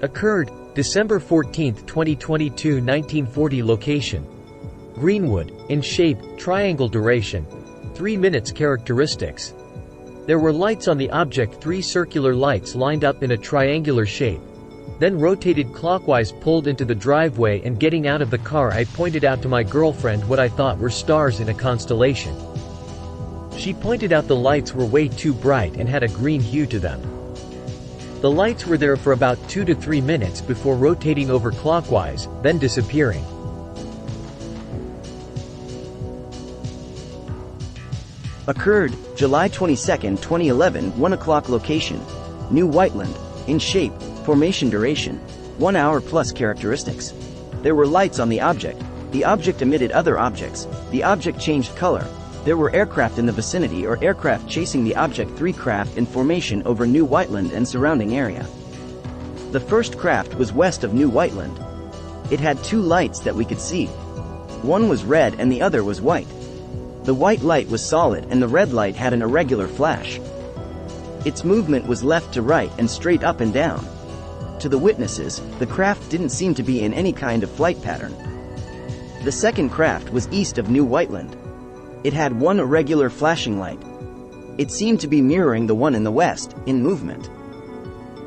Occurred, December 14, 2022, 1940. Location: Greenwood. In shape, triangle. Duration: 3 minutes. Characteristics: there were lights on the object, 3 circular lights lined up in a triangular shape. Then rotated clockwise, pulled into the driveway, and getting out of the car I pointed out to my girlfriend what I thought were stars in a constellation. She pointed out the lights were way too bright and had a green hue to them. The lights were there for about 2 to 3 minutes before rotating over clockwise, then disappearing. Occurred, July 22, 2011, 1 o'clock. Location: New Whiteland. In shape, formation. Duration: 1 hour plus. Characteristics: there were lights on the object. The object emitted other objects. The object changed color. There were aircraft in the vicinity or aircraft chasing the object. 3 craft in formation over New Whiteland and surrounding area. The first craft was west of New Whiteland. It had 2 lights that we could see. One was red and the other was white. The white light was solid and the red light had an irregular flash. Its movement was left to right and straight up and down. To the witnesses, the craft didn't seem to be in any kind of flight pattern. The second craft was east of New Whiteland. It had 1 irregular flashing light. It seemed to be mirroring the one in the west, in movement.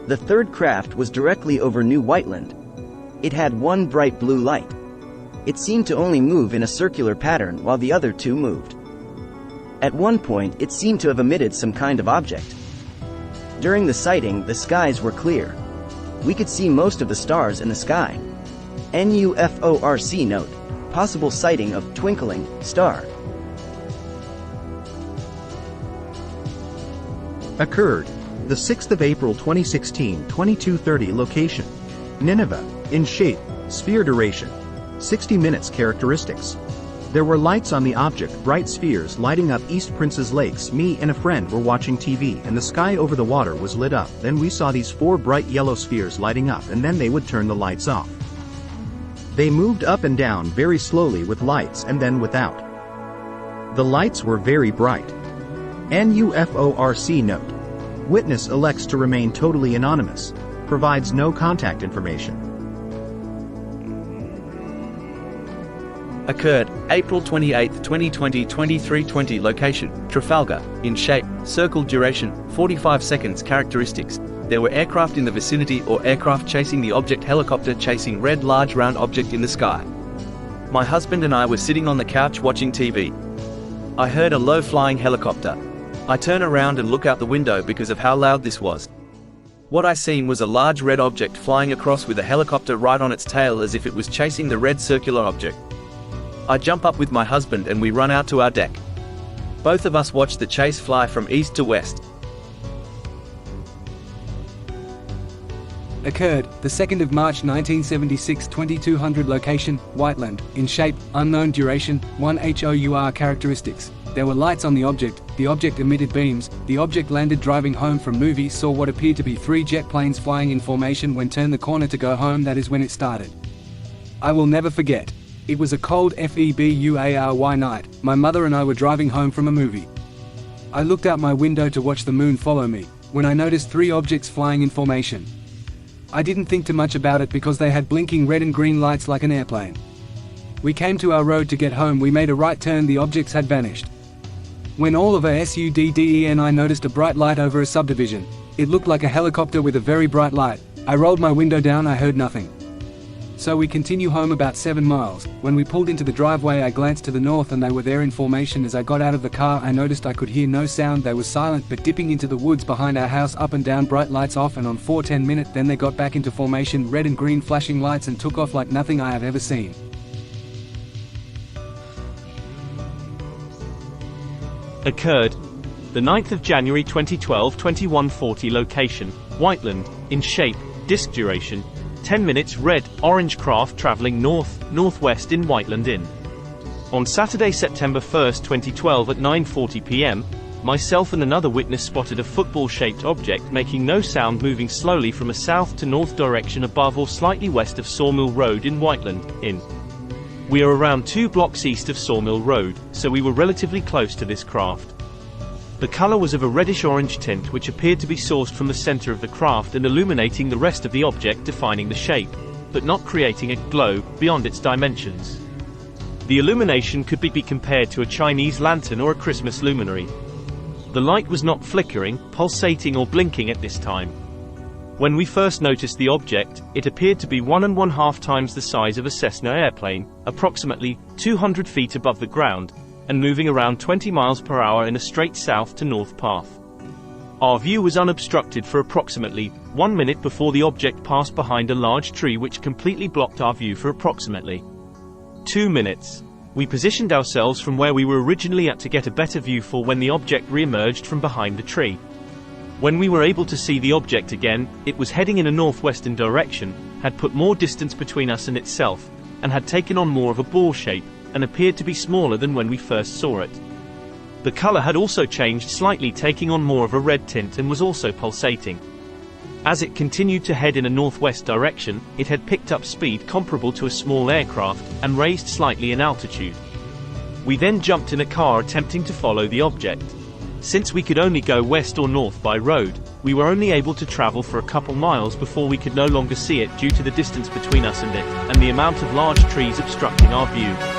The third craft was directly over New Whiteland. It had 1 bright blue light. It seemed to only move in a circular pattern while the other 2 moved. At one point it seemed to have emitted some kind of object. During the sighting, the skies were clear. We could see most of the stars in the sky. NUFORC note: possible sighting of twinkling star. Occurred, the 6th of April 2016, 22:30. Location: Nineveh. In shape, sphere. Duration: 60 minutes. Characteristics: there were lights on the object, bright spheres lighting up East Prince's Lakes. Me and a friend were watching TV and the sky over the water was lit up. Then we saw these 4 bright yellow spheres lighting up and then they would turn the lights off. They moved up and down very slowly with lights and then without. The lights were very bright. NUFORC note: witness elects to remain totally anonymous. Provides no contact information. Occurred, April 28, 2020, 23:20. Location: Trafalgar. In shape, circle. Duration: 45 seconds. Characteristics: there were aircraft in the vicinity or aircraft chasing the object. Helicopter chasing red large round object in the sky. My husband and I were sitting on the couch watching TV. I heard a low flying helicopter. I turn around and look out the window because of how loud this was. What I seen was a large red object flying across with a helicopter right on its tail as if it was chasing the red circular object. I jump up with my husband and we run out to our deck. Both of us watch the chase fly from east to west. Occurred, the 2nd of March 1976, 2200. Location: Whiteland. In shape, unknown. Duration: 1 hour. Characteristics: there were lights on the object. The object emitted beams. The object landed. Driving home from movie, saw what appeared to be 3 jet planes flying in formation. When turned the corner to go home, that is when it started. I will never forget. It was a cold February night. My mother and I were driving home from a movie. I looked out my window to watch the moon follow me, when I noticed 3 objects flying in formation. I didn't think too much about it because they had blinking red and green lights like an airplane. We came to our road to get home. We made a right turn. The objects had vanished. When all of a sudden I noticed a bright light over a subdivision. It looked like a helicopter with a very bright light. I rolled my window down. I heard nothing. So we continue home about 7 miles. When we pulled into the driveway, I glanced to the north and they were there in formation. As I got out of the car, I noticed I could hear no sound. They were silent but dipping into the woods behind our house, up and down, bright lights off and on for 10 minutes. Then they got back into formation, red and green flashing lights, and took off like nothing I have ever seen. Occurred, the 9th of January 2012, 21:40. Location: Whiteland. In shape, disc. Duration: 10 minutes. Red, orange craft traveling north-northwest in Whiteland Inn. On Saturday, September 1, 2012 at 9:40 p.m., myself and another witness spotted a football-shaped object making no sound moving slowly from a south to north direction above or slightly west of Sawmill Road in Whiteland, in. We are around 2 blocks east of Sawmill Road, so we were relatively close to this craft. The color was of a reddish-orange tint which appeared to be sourced from the center of the craft and illuminating the rest of the object, defining the shape, but not creating a glow beyond its dimensions. The illumination could be compared to a Chinese lantern or a Christmas luminary. The light was not flickering, pulsating or blinking at this time. When we first noticed the object, it appeared to be 1½ times the size of a Cessna airplane, approximately 200 feet above the ground, and moving around 20 miles per hour in a straight south to north path. Our view was unobstructed for approximately 1 minute before the object passed behind a large tree which completely blocked our view for approximately 2 minutes. We positioned ourselves from where we were originally at to get a better view for when the object re-emerged from behind the tree. When we were able to see the object again, it was heading in a northwestern direction, had put more distance between us and itself, and had taken on more of a ball shape, and appeared to be smaller than when we first saw it. The color had also changed slightly, taking on more of a red tint, and was also pulsating. As it continued to head in a northwest direction, it had picked up speed comparable to a small aircraft, and raised slightly in altitude. We then jumped in a car attempting to follow the object. Since we could only go west or north by road, we were only able to travel for a couple miles before we could no longer see it due to the distance between us and it, and the amount of large trees obstructing our view.